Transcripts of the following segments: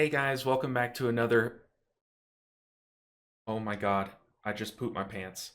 Hey guys, welcome back to another. Oh my god, I just pooped my pants.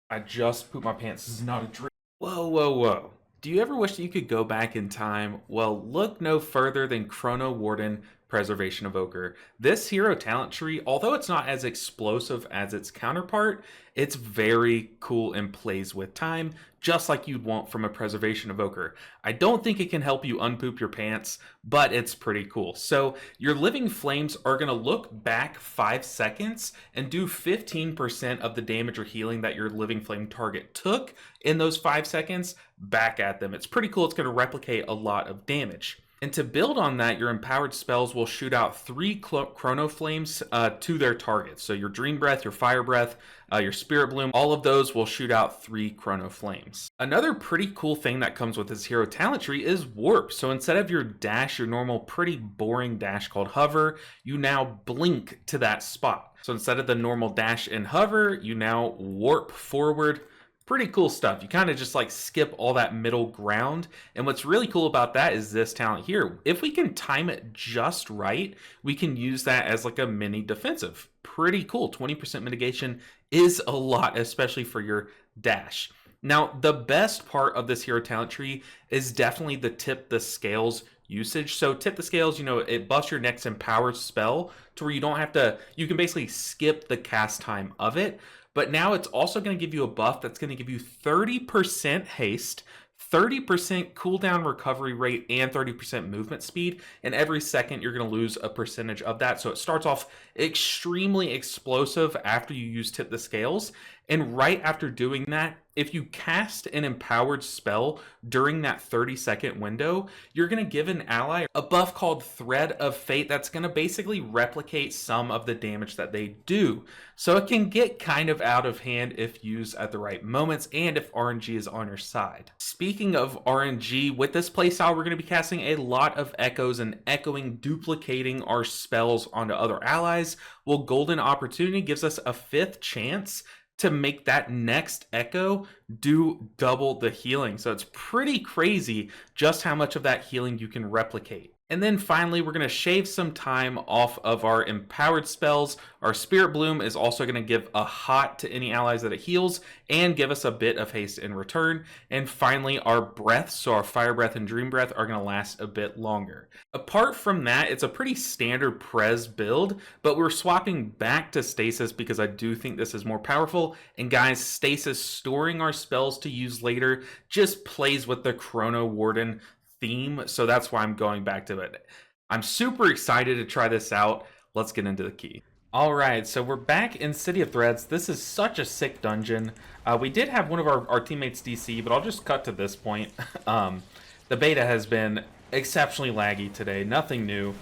I just pooped my pants. This is not a dream. Whoa, whoa, whoa. Do you ever wish that you could go back in time? Well, look no further than Chronowarden Preservation Evoker. This hero talent tree, although it's not as explosive as its counterpart, it's very cool and plays with time, just like you'd want from a Preservation Evoker. I don't think it can help you unpoop your pants, but it's pretty cool. So your living flames are going to look back 5 seconds and do 15% of the damage or healing that your living flame target took in those 5 seconds back at them. It's pretty cool. It's going to replicate a lot of damage. And to build on that, your empowered spells will shoot out 3 Chrono Flames to their targets. So your Dream Breath, your Fire Breath, your Spirit Bloom, all of those will shoot out 3 Chrono Flames. Another pretty cool thing that comes with this hero talent tree is Warp. So instead of your dash, your normal pretty boring dash called Hover, you now blink to that spot. So instead of the normal dash and hover, you now warp forward. Pretty cool stuff. You kind of just like skip all that middle ground. And what's really cool about that is this talent here. If we can time it just right, we can use that as like a mini defensive. Pretty cool. 20% mitigation is a lot, especially for your dash. Now, the best part of this hero talent tree is definitely the tip the scales usage. So tip the scales, it buffs your next empowered spell to where you don't have to, you can basically skip the cast time of it. But now it's also going to give you a buff that's going to give you 30% haste, 30% cooldown recovery rate, and 30% movement speed. And every second, you're going to lose a percentage of that. So it starts off extremely explosive after you use Tip the Scales. And right after doing that, if you cast an empowered spell during that 30-second window, you're going to give an ally a buff called Thread of Fate that's going to basically replicate some of the damage that they do. So it can get kind of out of hand if used at the right moments and if RNG is on your side. Speaking of RNG, with this playstyle, we're going to be casting a lot of echoes and echoing, duplicating our spells onto other allies. Well, Golden Opportunity gives us a 5th chance to make that next echo do double the healing. So it's pretty crazy just how much of that healing you can replicate. And then finally, we're going to shave some time off of our empowered spells. Our Spirit Bloom is also going to give a hot to any allies that it heals and give us a bit of haste in return. And finally, our breaths, so our Fire Breath and Dream Breath, are going to last a bit longer. Apart from that, it's a pretty standard Prez build, but we're swapping back to Stasis because I do think this is more powerful. And guys, Stasis, storing our spells to use later, just plays with the Chronowarden theme, so that's why I'm going back to it. I'm super excited to try this out. Let's get into the key. All right, so we're back in City of Threads. This is such a sick dungeon. We did have one of our teammates DC, but I'll just cut to this point. The beta has been exceptionally laggy today. Nothing new.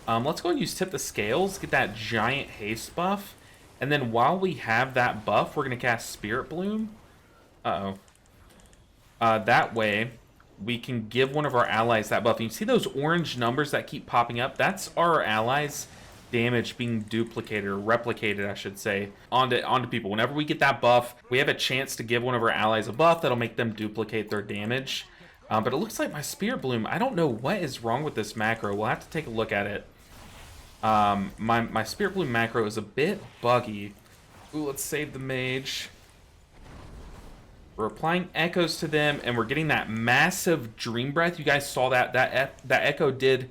Let's go and use Tip the Scales, get that giant haste buff. And then while we have that buff, we're going to cast Spirit Bloom. That way, we can give one of our allies that buff. And you see those orange numbers that keep popping up? That's our allies' damage being duplicated, or replicated, I should say, onto people. Whenever we get that buff, we have a chance to give one of our allies a buff that'll make them duplicate their damage. But it looks like my Spirit Bloom, I don't know what is wrong with this macro. We'll have to take a look at it. My Spirit Bloom macro is a bit buggy. Ooh, let's save the mage. We're applying echoes to them, and we're getting that massive Dream Breath. You guys saw that echo did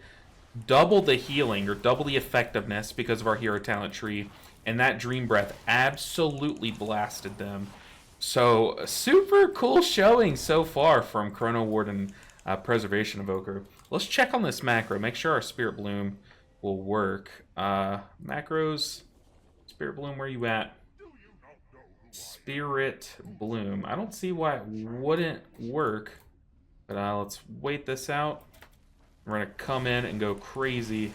double the healing, or double the effectiveness, because of our hero talent tree, and that Dream Breath absolutely blasted them. So super cool showing so far from Chronowarden Preservation Evoker. Let's check on this macro, make sure our Spirit Bloom will work. Macros, Spirit Bloom, where you at? Spirit Bloom. I don't see why it wouldn't work, but let's wait this out. We're gonna come in and go crazy.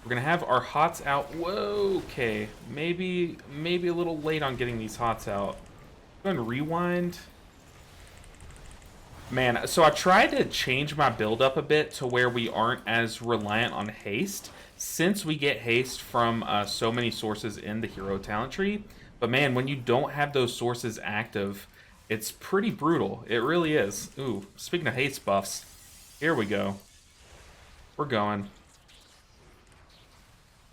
We're gonna have our hots out. Whoa, okay. Maybe a little late on getting these hots out. Go and rewind. Man, so I tried to change my build up a bit to where we aren't as reliant on haste, since we get haste from so many sources in the hero talent tree. But man, when you don't have those sources active, it's pretty brutal. It really is. Ooh, speaking of haste buffs, here we go. We're going.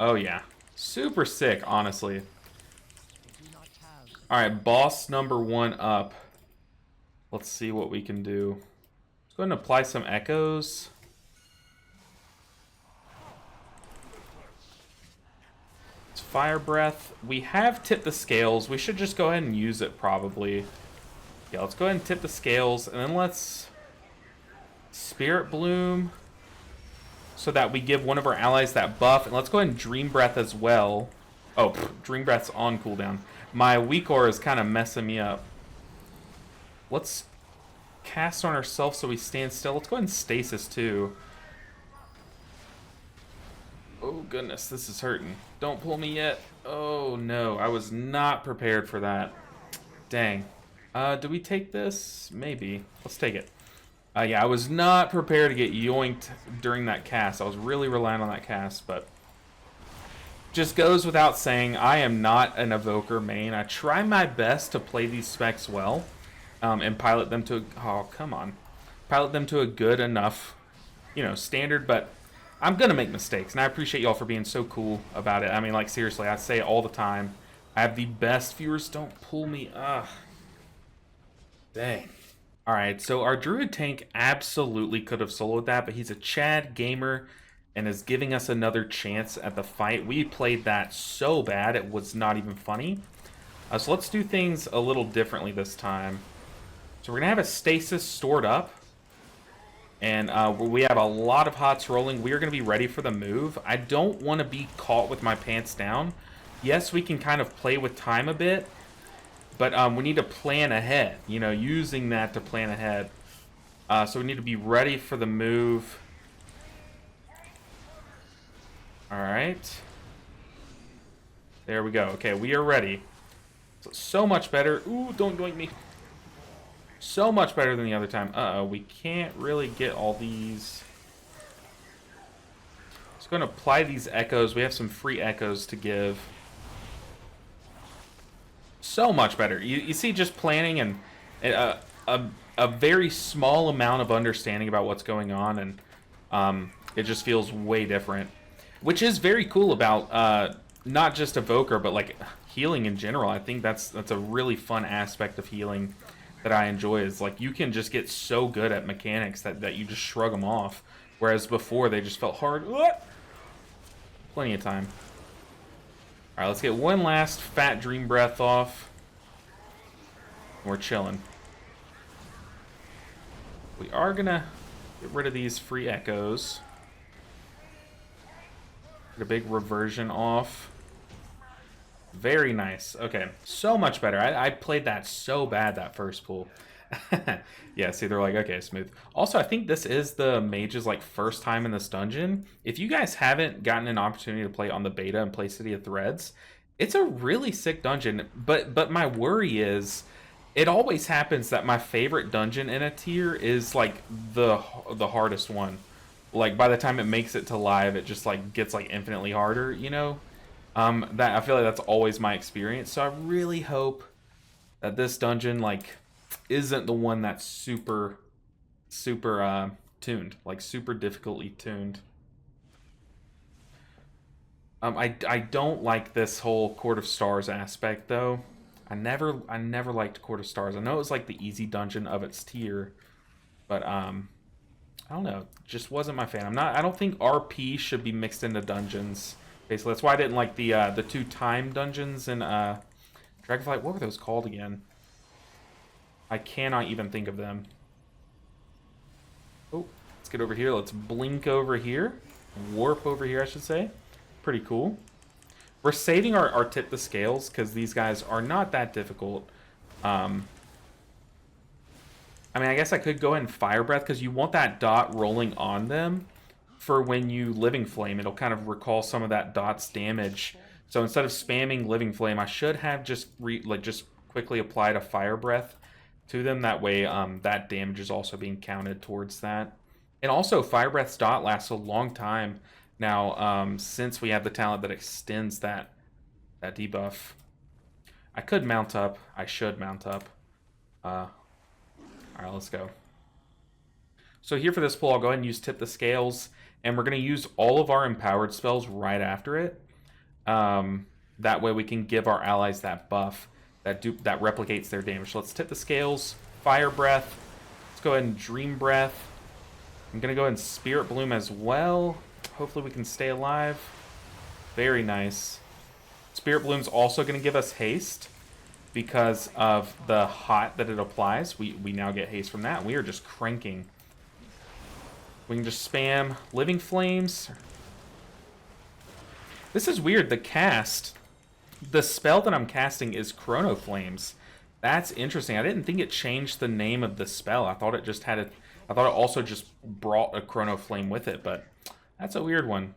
Oh, yeah. Super sick, honestly. Alright, boss number 1 up. Let's see what we can do. Let's go ahead and apply some echoes. It's fire breath. We have tipped the scales. We should just go ahead and use it, probably. Yeah, let's go ahead and tip the scales, and then let's Spirit Bloom so that we give one of our allies that buff, and let's go ahead and Dream Breath as well. Oh, Dream Breath's on cooldown. My weak aura is kind of messing me up. Let's cast on ourselves so we stand still. Let's go ahead and stasis too. Oh goodness, this is hurting. Don't pull me yet. Oh no, I was not prepared for that. Dang. Do we take this? Maybe. Let's take it. Yeah, I was not prepared to get yoinked during that cast. I was really relying on that cast, but just goes without saying, I am not an Evoker main. I try my best to play these specs well, and pilot them to, oh, come on. Pilot them to a good enough, you know, standard, but I'm gonna make mistakes, and I appreciate y'all for being so cool about it. I mean, like, seriously, I say it all the time. I have the best viewers. Don't pull me. Ugh. Dang. Alright, so our Druid tank absolutely could have soloed that, but he's a Chad gamer and is giving us another chance at the fight. We played that so bad, it was not even funny. So let's do things a little differently this time. So we're going to have a stasis stored up, and we have a lot of hots rolling. We are going to be ready for the move. I don't want to be caught with my pants down. Yes, we can kind of play with time a bit, but we need to plan ahead, you know, using that to plan ahead. So we need to be ready for the move. Alright. There we go. Okay, we are ready. So much better. Ooh, don't doink me. So much better than the other time. Uh-oh, we can't really get all these. Just going to apply these echoes. We have some free echoes to give. So much better. You see, just planning and a very small amount of understanding about what's going on, and it just feels way different. Which is very cool about not just Evoker, but like healing in general. I think that's a really fun aspect of healing that I enjoy. Is like you can just get so good at mechanics that you just shrug them off, whereas before they just felt hard. Plenty of time. Alright, let's get one last fat Dream Breath off. We're chilling. We are gonna get rid of these free echoes. Get a big reversion off. Very nice. Okay, so much better. I played that so bad that first pull. Yeah, see, they're like, okay, smooth. Also, I think this is the mage's like first time in this dungeon. If you guys haven't gotten an opportunity to play on the beta and play City of Threads, it's a really sick dungeon. But my worry is, it always happens that my favorite dungeon in a tier is like the hardest one. Like by the time it makes it to live, it just like gets like infinitely harder, you know? That I feel like that's always my experience. So I really hope that this dungeon like isn't the one that's super tuned, like super difficultly tuned. I don't like this whole Court of Stars aspect though. I never liked Court of Stars. I know it was like the easy dungeon of its tier, but I don't know, just wasn't my fan. I don't think RP should be mixed into dungeons. Basically, that's why I didn't like the 2 time dungeons in Dragonflight. What were those called again? I cannot even think of them. Oh, let's get over here. Let's blink over here. Warp over here, I should say. Pretty cool. We're saving our tip the scales because these guys are not that difficult. I mean, I guess I could go ahead and Fire Breath because you want that dot rolling on them for when you Living Flame. It'll kind of recall some of that dot's damage. So instead of spamming Living Flame, I should have just quickly applied a Fire Breath to them. That way, that damage is also being counted towards that. And also, Fire Breath's dot lasts a long time now, since we have the talent that extends that debuff. I could mount up. I should mount up. Alright, let's go. So here for this pull, I'll go ahead and use Tip the Scales. and we're going to use all of our empowered spells right after it. That way we can give our allies that buff that replicates their damage. So let's tip the scales. Fire Breath. Let's go ahead and Dream Breath. I'm going to go ahead and Spirit Bloom as well. Hopefully we can stay alive. Very nice. Spirit Bloom's also going to give us haste because of the hot that it applies. We now get haste from that. We are just cranking. We can just spam Living Flames. This is weird. The spell that I'm casting is Chrono Flames. That's interesting. I didn't think it changed the name of the spell. I thought it just had it. I thought it also just brought a Chrono Flame with it, but that's a weird one.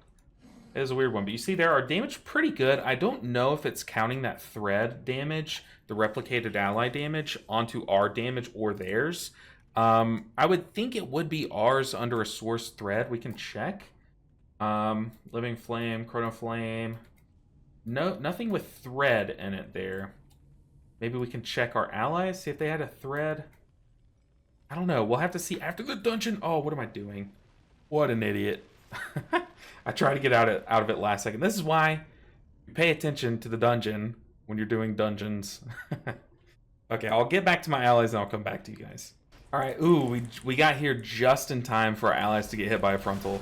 It is a weird one. But you see there, our damage pretty good. I don't know if it's counting that thread damage, the replicated ally damage, onto our damage or theirs. I would think it would be ours under a source thread. We can check. Living Flame, Chrono Flame. No, nothing with thread in it there. Maybe we can check our allies, see if they had a thread. I don't know. We'll have to see after the dungeon. Oh, what am I doing? What an idiot. I tried to get out of it last second. This is why you pay attention to the dungeon when you're doing dungeons. Okay, I'll get back to my allies and I'll come back to you guys. All right, ooh, we got here just in time for our allies to get hit by a frontal.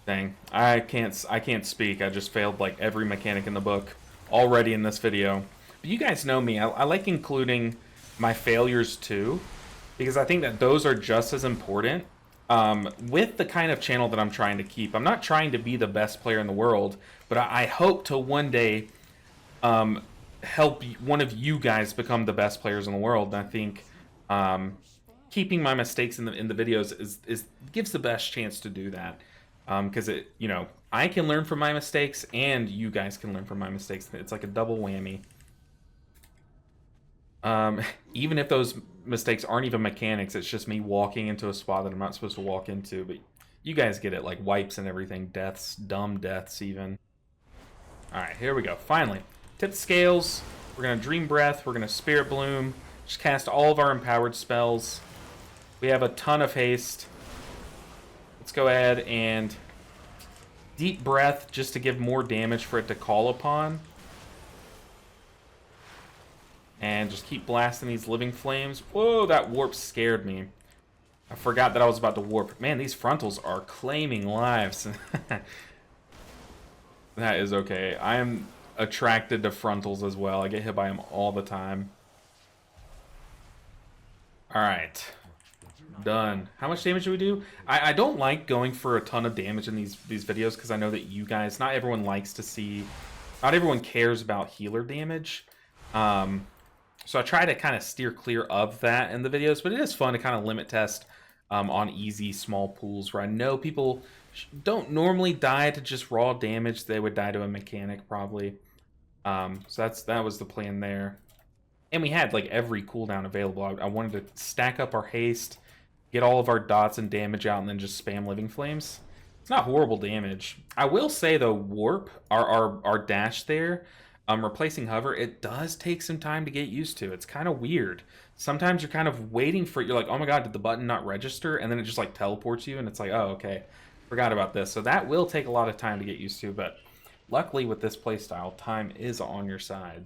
Dang, I can't speak. I just failed like every mechanic in the book already in this video. But you guys know me. I like including my failures too, because I think that those are just as important. With the kind of channel that I'm trying to keep. I'm not trying to be the best player in the world, but I hope to one day help one of you guys become the best players in the world. And I think keeping my mistakes in the videos gives the best chance to do that. Because I can learn from my mistakes and you guys can learn from my mistakes. It's like a double whammy. Even if those mistakes aren't even mechanics, it's just me walking into a spot that I'm not supposed to walk into. But you guys get it, like wipes and everything, deaths, dumb deaths even. Alright, here we go. Finally, tip the scales. We're going to Dream Breath. We're going to Spirit Bloom. Just cast all of our empowered spells. We have a ton of haste. Let's go ahead and Deep Breath just to give more damage for it to call upon. And just keep blasting these Living Flames. Whoa, that warp scared me. I forgot that I was about to warp. Man, these frontals are claiming lives. That is okay. I am attracted to frontals as well. I get hit by them all the time. Alright. Done. How much damage do we do? I don't like going for a ton of damage in these videos because I know that you guys, not everyone likes to see, not everyone cares about healer damage. So I try to kind of steer clear of that in the videos, but it is fun to kind of limit test on easy small pools where I know people don't normally die to just raw damage. They would die to a mechanic probably. So that was the plan there. And we had like every cooldown available. I wanted to stack up our haste, get all of our dots and damage out, and then just spam Living Flames. It's not horrible damage. I will say though, warp, our dash there, replacing hover, it does take some time to get used to. It's kind of weird. Sometimes you're kind of waiting for it. You're like, oh my god, did the button not register? And then it just like teleports you, and it's like, oh, okay, forgot about this. So that will take a lot of time to get used to, but luckily with this playstyle, time is on your side.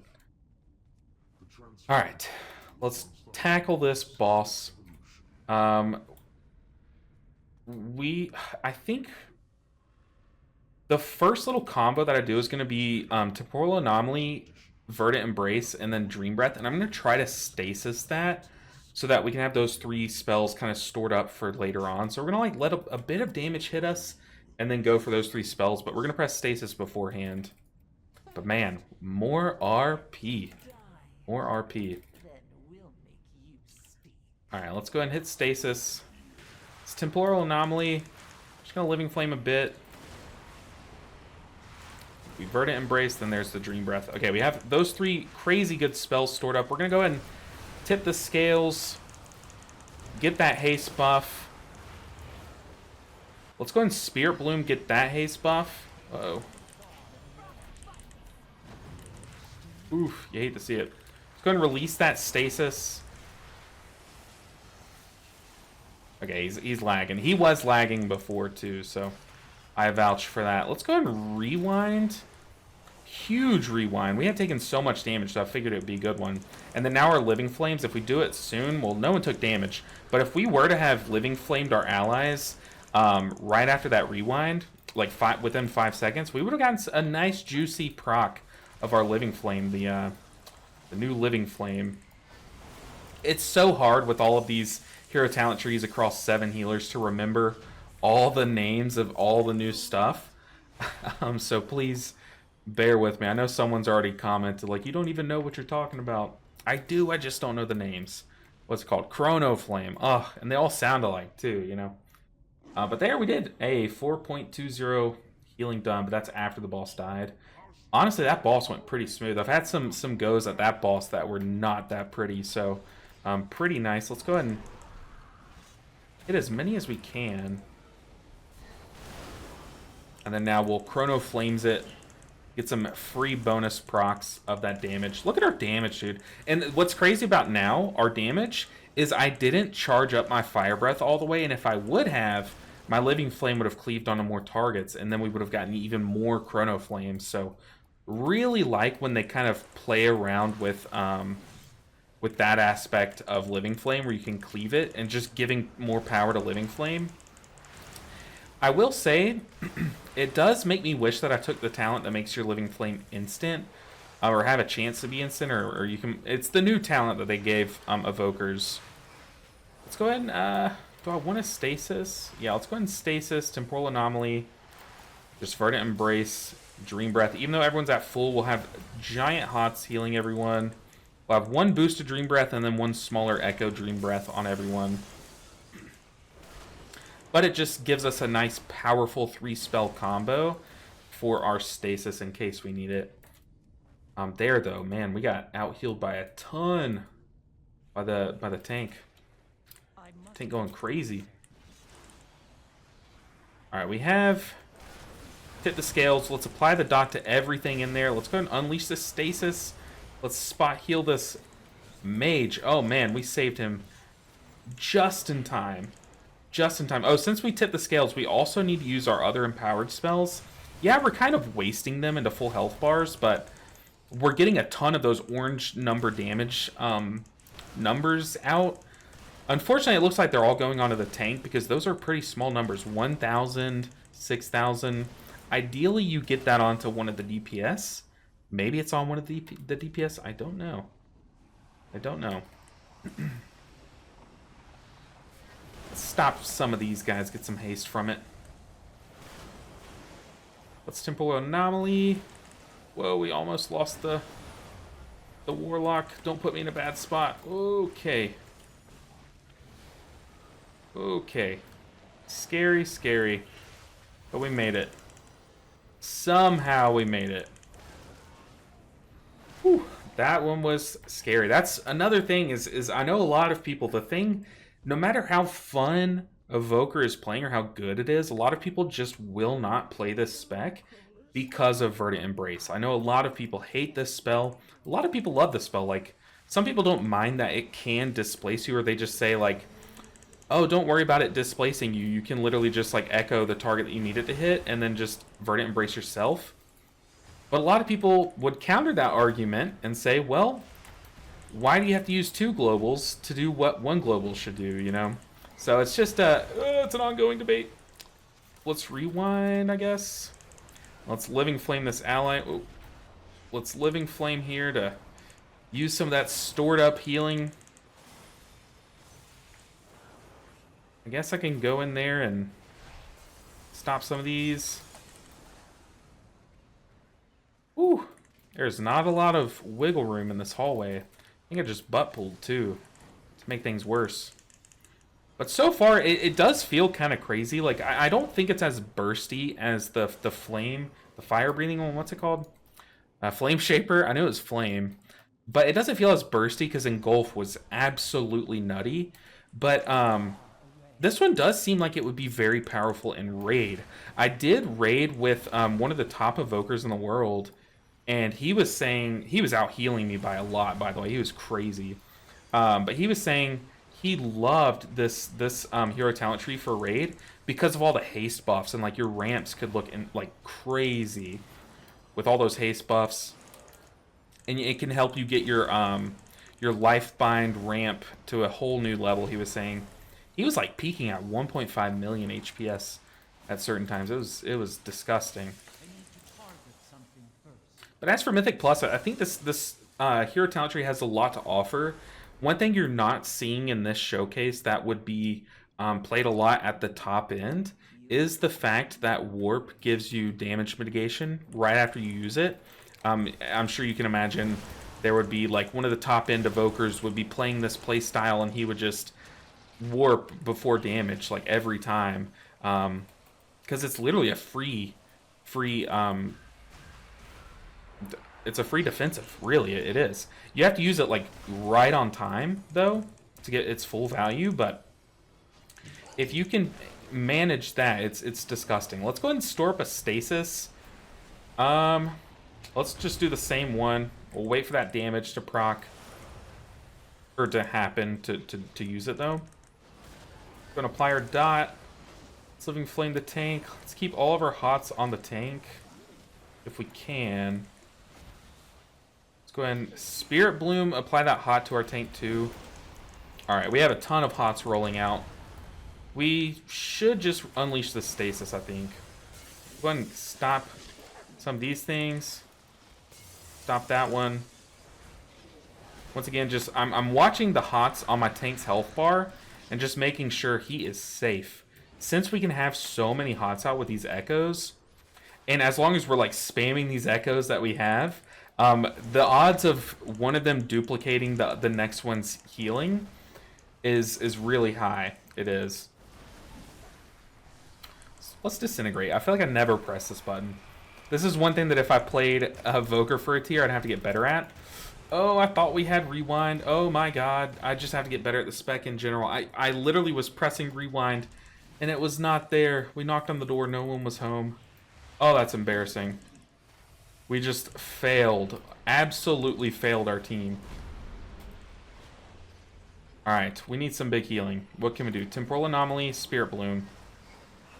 Alright, let's tackle this boss. I think the first little combo that I do is going to be Temporal Anomaly, Verdant Embrace, and then Dream Breath. And I'm going to try to stasis that so that we can have those three spells kind of stored up for later on. So we're going to like let a bit of damage hit us and then go for those three spells. But we're going to press stasis beforehand. But man, more RP. More RP. Alright, let's go ahead and hit stasis. It's Temporal Anomaly. Just going to Living Flame a bit. We Verdant Embrace, then there's the Dream Breath. Okay, we have those three crazy good spells stored up. We're going to go ahead and tip the scales. Get that haste buff. Let's go ahead and Spirit Bloom, get that haste buff. Uh-oh. Oof, you hate to see it. Let's go ahead and release that stasis. Okay, he's lagging. He was lagging before too, so I vouch for that. Let's go ahead and rewind. Huge rewind. We had taken so much damage, so I figured it would be a good one. And then now our Living Flames, if we do it soon, well, no one took damage. But if we were to have Living Flamed our allies right after that rewind, like within 5 seconds, we would have gotten a nice juicy proc of our Living Flame, the new Living Flame. It's so hard with all of these hero talent trees across 7 healers to remember all the names of all the new stuff. So please bear with me. I know someone's already commented, like, you don't even know what you're talking about. I do, I just don't know the names. What's it called? Chrono Flame. Ugh, and they all sound alike, too, you know? But there we did. A 4.20 healing done, but that's after the boss died. Honestly, that boss went pretty smooth. I've had some goes at that boss that were not that pretty, so pretty nice. Let's go ahead and hit as many as we can. And then now we'll Chrono Flames it. Get some free bonus procs of that damage. Look at our damage, dude. And what's crazy about now, our damage, is I didn't charge up my Fire Breath all the way. And if I would have, my Living Flame would have cleaved onto more targets. And then we would have gotten even more Chrono Flames. So really like when they kind of play around with that aspect of Living Flame where you can cleave it and just giving more power to Living Flame. I will say, it does make me wish that I took the talent that makes your Living Flame instant, or have a chance to be instant, or you can. It's the new talent that they gave Evokers. Let's go ahead and. Do I want to stasis? Yeah, let's go ahead and stasis, Temporal Anomaly, just Verdant Embrace, Dream Breath. Even though everyone's at full, we'll have giant hots healing everyone. We'll have one boost of Dream Breath and then one smaller Echo Dream Breath on everyone. But it just gives us a nice, powerful 3-spell combo for our stasis in case we need it. There, though, man, we got out-healed by a ton by the tank. Tank going crazy. All right, we have hit the scales. Let's apply the dot to everything in there. Let's go and unleash this stasis. Let's spot heal this mage. Oh, man, we saved him just in time. Just in time. Oh, since we tipped the scales, we also need to use our other empowered spells. Yeah, we're kind of wasting them into full health bars, but we're getting a ton of those orange number damage numbers out. Unfortunately, it looks like they're all going onto the tank because those are pretty small numbers. 1,000, 6,000. Ideally, you get that onto one of the DPS. Maybe it's on one of the DPS. I don't know. I don't know. Stop some of these guys, get some haste from it. Let's Temporal Anomaly. Whoa, we almost lost the Warlock. Don't put me in a bad spot. Okay. Okay. Scary, scary. But we made it. Somehow we made it. Whew, that one was scary. That's another thing is I know a lot of people, the thing, no matter how fun Evoker is playing or how good it is, a lot of people just will not play this spec because of Verdant Embrace. I know a lot of people hate this spell. A lot of people love this spell. Like, some people don't mind that it can displace you, or they just say, like, oh, don't worry about it displacing you. You can literally just, like, echo the target that you need it to hit and then just Verdant Embrace yourself. But a lot of people would counter that argument and say, well, why do you have to use 2 globals to do what 1 global should do, you know? So it's just it's an ongoing debate. Let's rewind, I guess. Let's Living Flame this ally. Ooh. Let's Living Flame here to use some of that stored up healing. I guess I can go in there and stop some of these. Ooh, there's not a lot of wiggle room in this hallway. I think I just butt pulled too to make things worse. But so far, it does feel kind of crazy. Like, I don't think it's as bursty as the flame, the fire-breathing one. What's it called? Flame Shaper. I knew it was flame. But it doesn't feel as bursty because Engulf was absolutely nutty. But this one does seem like it would be very powerful in Raid. I did Raid with one of the top Evokers in the world. And he was saying, he was out healing me by a lot, by the way. He was crazy. But he was saying he loved this hero talent tree for Raid because of all the haste buffs, and like your ramps could look like crazy with all those haste buffs, and it can help you get your life bind ramp to a whole new level. He was saying he was like peaking at 1.5 million HPS at certain times. It was disgusting. But as for Mythic Plus, I think this hero talent tree has a lot to offer. One thing you're not seeing in this showcase that would be played a lot at the top end is the fact that Warp gives you damage mitigation right after you use it. I'm sure you can imagine there would be like one of the top end evokers would be playing this play style and he would just warp before damage like every time, because it's literally a free it's a free defensive, really. It is. You have to use it like right on time though to get its full value, but if you can manage that, it's disgusting. Let's go ahead and store up a stasis. Let's just do the same one. We'll wait for that damage to proc or to happen to use it though. We're gonna apply our dot. Let's Living Flame the tank. Let's keep all of our hots on the tank if we can. Go ahead and Spirit Bloom, apply that hot to our tank too. Alright, we have a ton of hots rolling out. We should just unleash the stasis, I think. Go ahead and stop some of these things. Stop that one. Once again, just I'm watching the hots on my tank's health bar and just making sure he is safe. Since we can have so many hots out with these echoes, and as long as we're like spamming these echoes that we have, the odds of one of them duplicating the next one's healing is really high. It is. Let's disintegrate. I feel like I never press this button. This is one thing that if I played a Evoker for a tier, I'd have to get better at. Oh, I thought we had rewind. Oh my god. I just have to get better at the spec in general. I literally was pressing rewind and it was not there. We knocked on the door. No one was home. Oh, that's embarrassing. We just failed. Absolutely failed our team. Alright, we need some big healing. What can we do? Temporal Anomaly, Spirit Bloom.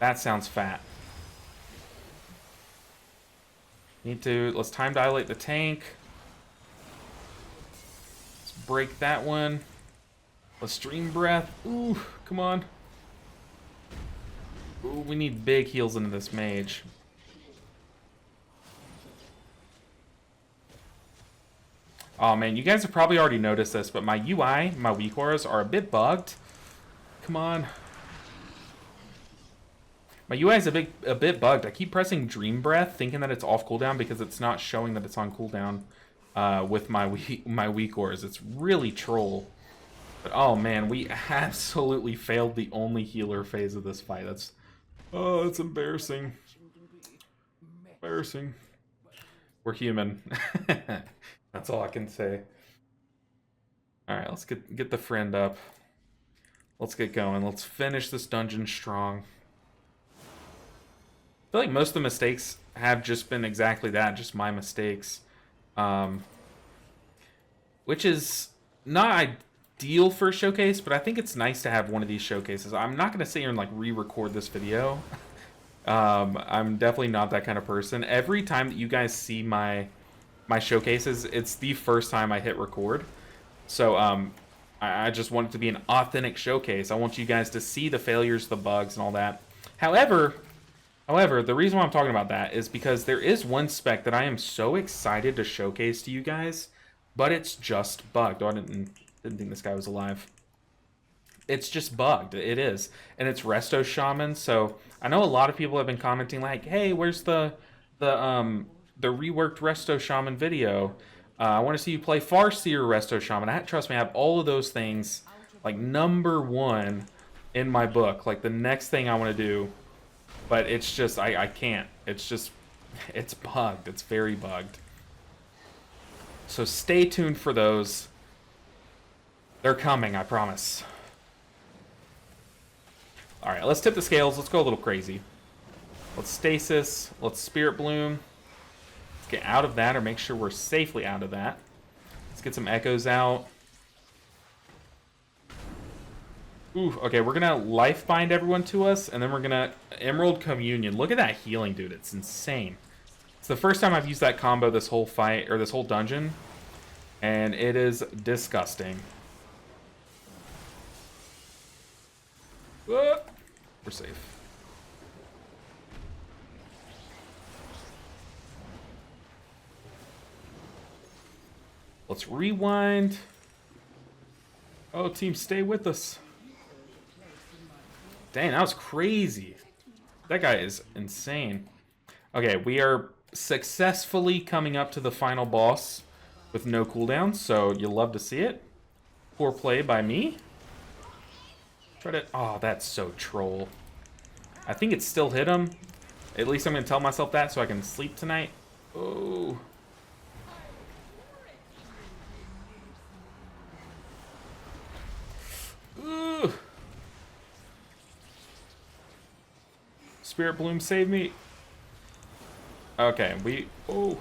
That sounds fat. Let's time dilate the tank. Let's break that one. Let's Dream Breath. Ooh, come on. Ooh, we need big heals into this mage. Oh man, you guys have probably already noticed this, but my UI, my weak auras are a bit bugged. Come on. My UI is a bit bugged. I keep pressing Dream Breath, thinking that it's off cooldown because it's not showing that it's on cooldown with my weak auras. It's really troll. But oh man, we absolutely failed the only healer phase of this fight. That's embarrassing. Embarrassing. We're human. That's all I can say. Alright, let's get the friend up. Let's get going. Let's finish this dungeon strong. I feel like most of the mistakes have just been exactly that, just my mistakes. Which is not ideal for a showcase, but I think it's nice to have one of these showcases. I'm not going to sit here and like re-record this video. I'm definitely not that kind of person. Every time that you guys see my showcases, it's the first time I hit record. So I just want it to be an authentic showcase. I want you guys to see the failures, the bugs, and all that. However, the reason why I'm talking about that is because there is one spec that I am so excited to showcase to you guys, but it's just bugged. Oh, I didn't think this guy was alive. It's just bugged. It is. And it's Resto Shaman. So I know a lot of people have been commenting like, hey, where's the reworked Resto Shaman video? I want to see you play Farseer Resto Shaman. Trust me, I have all of those things like #1 in my book. Like the next thing I want to do. But it's just, I can't. It's just, it's bugged. It's very bugged. So stay tuned for those. They're coming, I promise. Alright, let's tip the scales. Let's go a little crazy. Let's stasis. Let's Spirit Bloom. Let's get out of that, or make sure we're safely out of that. Let's get some echoes out. Ooh, okay, we're gonna life bind everyone to us, and then we're gonna Emerald Communion. Look at that healing, dude. It's insane. It's the first time I've used that combo this whole fight, or this whole dungeon, and it is disgusting. We're safe. Let's rewind. Oh, team, stay with us. Dang, that was crazy. That guy is insane. Okay, we are successfully coming up to the final boss with no cooldown, so you'll love to see it. Poor play by me. Try to... Oh, that's so troll. I think it still hit him. At least I'm going to tell myself that so I can sleep tonight. Oh. Ooh. Spirit Bloom, save me. Okay, we... Oh.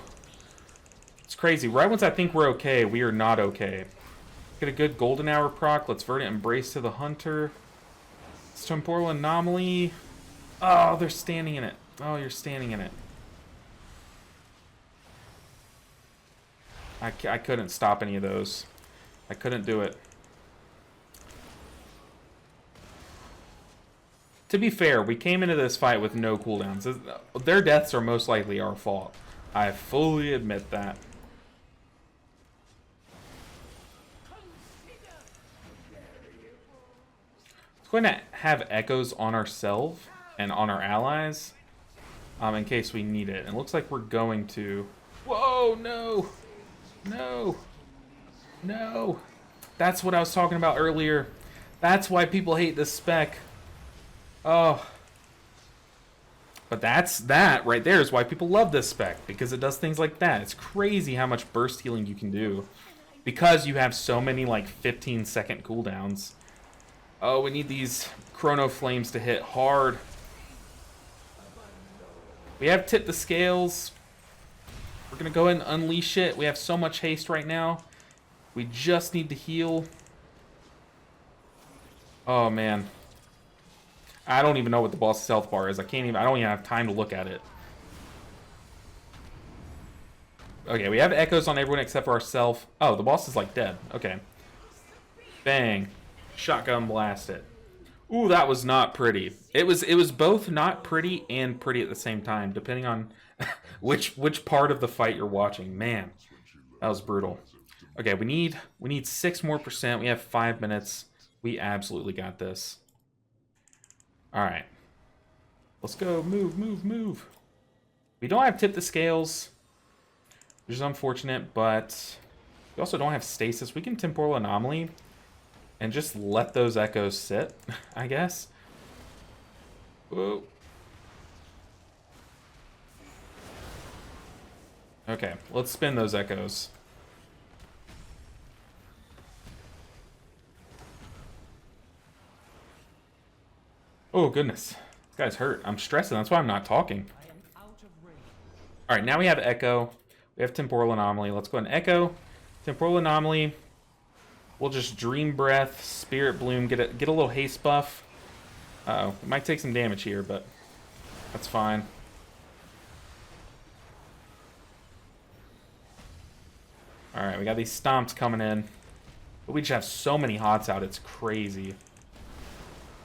It's crazy. Right once I think we're okay, we are not okay. Get a good golden hour proc. Let's Verdant Embrace to the Hunter. Temporal Anomaly. Oh, they're standing in it. Oh, you're standing in it. I couldn't stop any of those. I couldn't do it. To be fair, we came into this fight with no cooldowns. Their deaths are most likely our fault. I fully admit that. We're going to have echoes on ourselves and on our allies in case we need it. It looks like we're going to... Whoa, no! No! No! That's what I was talking about earlier. That's why people hate this spec. Oh. But that right there is why people love this spec, because it does things like that. It's crazy how much burst healing you can do because you have so many like 15-second cooldowns. Oh, we need these Chrono Flames to hit hard. We have tipped the scales. We're going to go ahead and unleash it. We have so much haste right now. We just need to heal. Oh, man. I don't even know what the boss's health bar is. I don't even have time to look at it. Okay, we have echoes on everyone except for ourselves. Oh, the boss is like dead. Okay. Bang. Shotgun blast it. Ooh, that was not pretty. It was both not pretty and pretty at the same time, depending on which part of the fight you're watching. Man, that was brutal. Okay, we need 6% more. We have 5 minutes. We absolutely got this. All right. Let's go. Move, move, move. We don't have tip the scales, which is unfortunate, but we also don't have stasis. We can temporal anomaly and just let those echoes sit, I guess. Whoa. Okay, let's spin those echoes. Oh, goodness. This guy's hurt. I'm stressing. That's why I'm not talking. All right, now we have echo. We have temporal anomaly. Let's go ahead and echo. Temporal anomaly. We'll just Dream Breath, Spirit Bloom, get a little haste buff. Uh-oh, we might take some damage here, but that's fine. All right, we got these stomps coming in. But we just have so many hots out, it's crazy.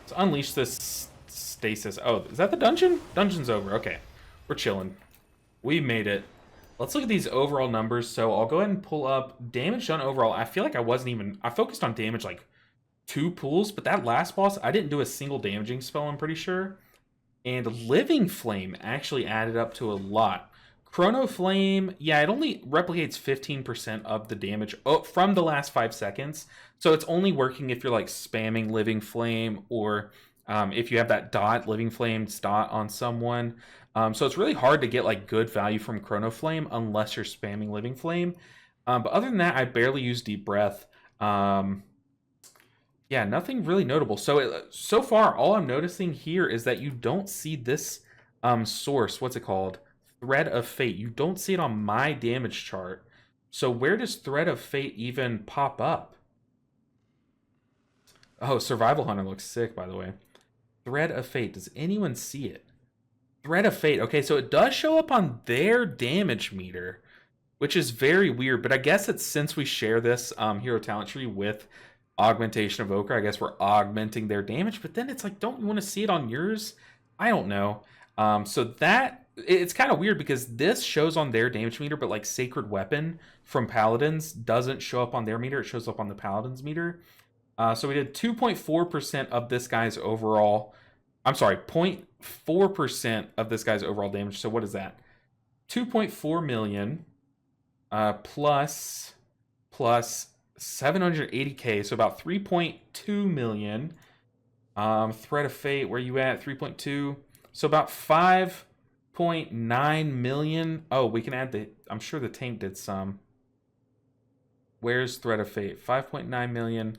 Let's unleash this stasis. Oh, is that the dungeon? Dungeon's over, okay. We're chilling. We made it. Let's look at these overall numbers. So I'll go ahead and pull up damage done overall. I feel like I focused on damage like 2 pulls, but that last boss, I didn't do a single damaging spell, I'm pretty sure. And Living Flame actually added up to a lot. Chrono Flame, yeah, it only replicates 15% of the damage from the last 5 seconds. So it's only working if you're like spamming Living Flame or if you have that Living Flame's dot on someone. So it's really hard to get like good value from Chrono Flame unless you're spamming Living Flame. But other than that, I barely use Deep Breath. Yeah, nothing really notable. So far, all I'm noticing here is that you don't see this source. What's it called? Thread of Fate. You don't see it on my damage chart. So where does Thread of Fate even pop up? Oh, Survival Hunter looks sick, by the way. Thread of Fate. Does anyone see it? Thread of Fate. Okay, so it does show up on their damage meter, which is very weird. But I guess it's since we share this hero talent tree with Augmentation Evoker, I guess we're augmenting their damage. But then it's like, don't you want to see it on yours? I don't know. So that it's kind of weird because this shows on their damage meter, but like Sacred Weapon from Paladins doesn't show up on their meter. It shows up on the Paladins meter. So we did 2.4% of this guy's overall. I'm sorry, 0.4% of this guy's overall damage. So what is that? 2.4 million plus 780k, so about 3.2 million. Thread of Fate, where you at? 3.2. So about 5.9 million. Oh, we can add the. I'm sure the tank did some. Where's Thread of Fate? 5.9 million.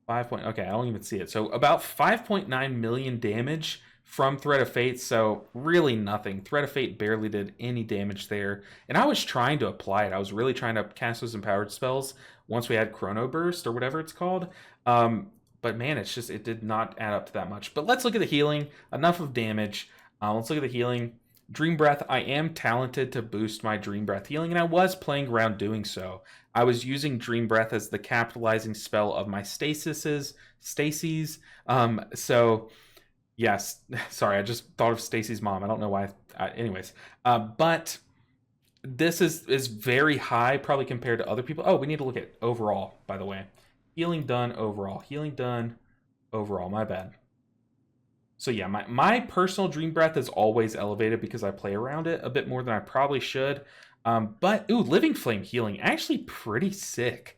Okay, I don't even see it. So about 5.9 million damage from Thread of Fate. So really nothing. Thread of Fate barely did any damage there. And I was trying to apply it. I was really trying to cast those empowered spells once we had Chrono Burst or whatever it's called. But man, it did not add up to that much. But let's look at the healing. Enough of damage. Let's look at the healing. Dream Breath. I am talented to boost my Dream Breath healing, and I was playing around doing so. I was using Dream Breath as the capitalizing spell of my stacies. So yes, sorry, I just thought of Stacy's mom. I don't know why. Anyways, but this is very high, probably compared to other people. Oh, we need to look at overall, by the way. Healing done overall. Healing done overall. My bad. So yeah, my personal Dream Breath is always elevated because I play around it a bit more than I probably should. But ooh, Living Flame healing, actually pretty sick.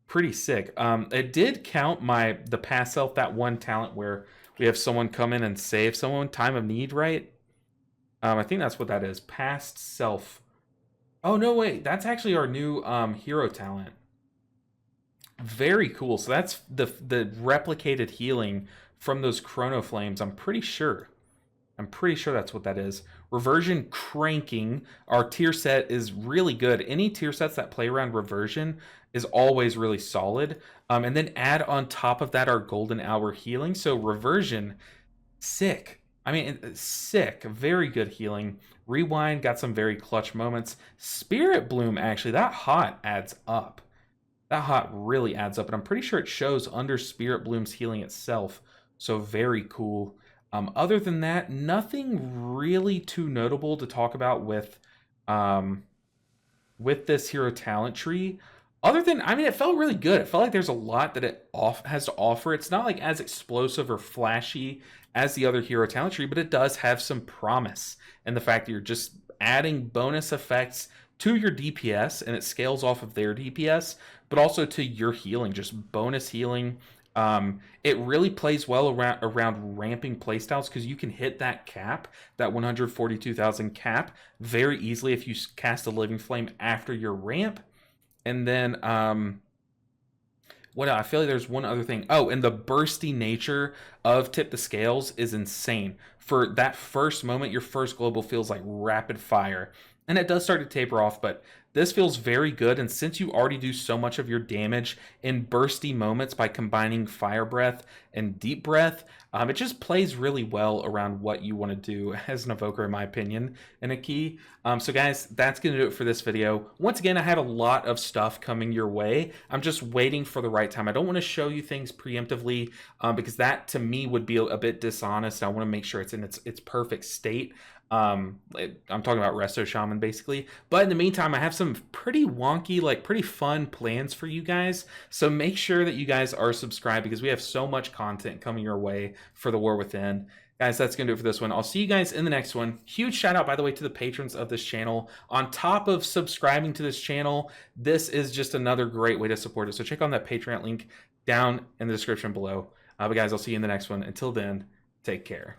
Pretty sick. It did count the past self, that one talent where we have someone come in and save someone, time of need, right? I think that's what that is. Past self. Oh no, wait, that's actually our new hero talent. Very cool. So that's the replicated healing from those Chrono Flames. I'm pretty sure that's what that is. Reversion cranking. Our tier set is really good. Any tier sets that play around reversion is always really solid. And then add on top of that our golden hour healing. So reversion, sick. I mean, sick. Very good healing. Rewind, got some very clutch moments. Spirit Bloom, actually, that hot adds up. That hot really adds up. And I'm pretty sure it shows under Spirit Bloom's healing itself. So very cool. Other than that, nothing really too notable to talk about with this hero talent tree. Other than, I mean, it felt really good. It felt like there's a lot that it has to offer. It's not like as explosive or flashy as the other hero talent tree, but it does have some promise. And the fact that you're just adding bonus effects to your DPS, and it scales off of their DPS, but also to your healing, just bonus healing. It really plays well around ramping playstyles because you can hit that cap, that 142,000 cap, very easily if you cast a Living Flame after your ramp. And then, what else? I feel like there's one other thing. Oh, and the bursty nature of Tip the Scales is insane. For that first moment, your first global feels like rapid fire. And it does start to taper off, but this feels very good. And since you already do so much of your damage in bursty moments by combining Fire Breath and Deep Breath, it just plays really well around what you want to do as an evoker, in my opinion, and a key. So guys, that's going to do it for this video. Once again, I had a lot of stuff coming your way. I'm just waiting for the right time. I don't want to show you things preemptively because that to me would be a bit dishonest. I want to make sure it's in its perfect state. I'm talking about Resto Shaman basically, but in the meantime I have some pretty wonky, like pretty fun plans for you guys, so make sure that you guys are subscribed because we have so much content coming your way for the War Within. Guys, that's gonna do it for this one. I'll see you guys in the next one. Huge shout out, by the way, to the patrons of this channel. On top of subscribing to this channel, this is just another great way to support it, so check on that Patreon link down in the description below. But guys, I'll see you in the next one. Until then, take care.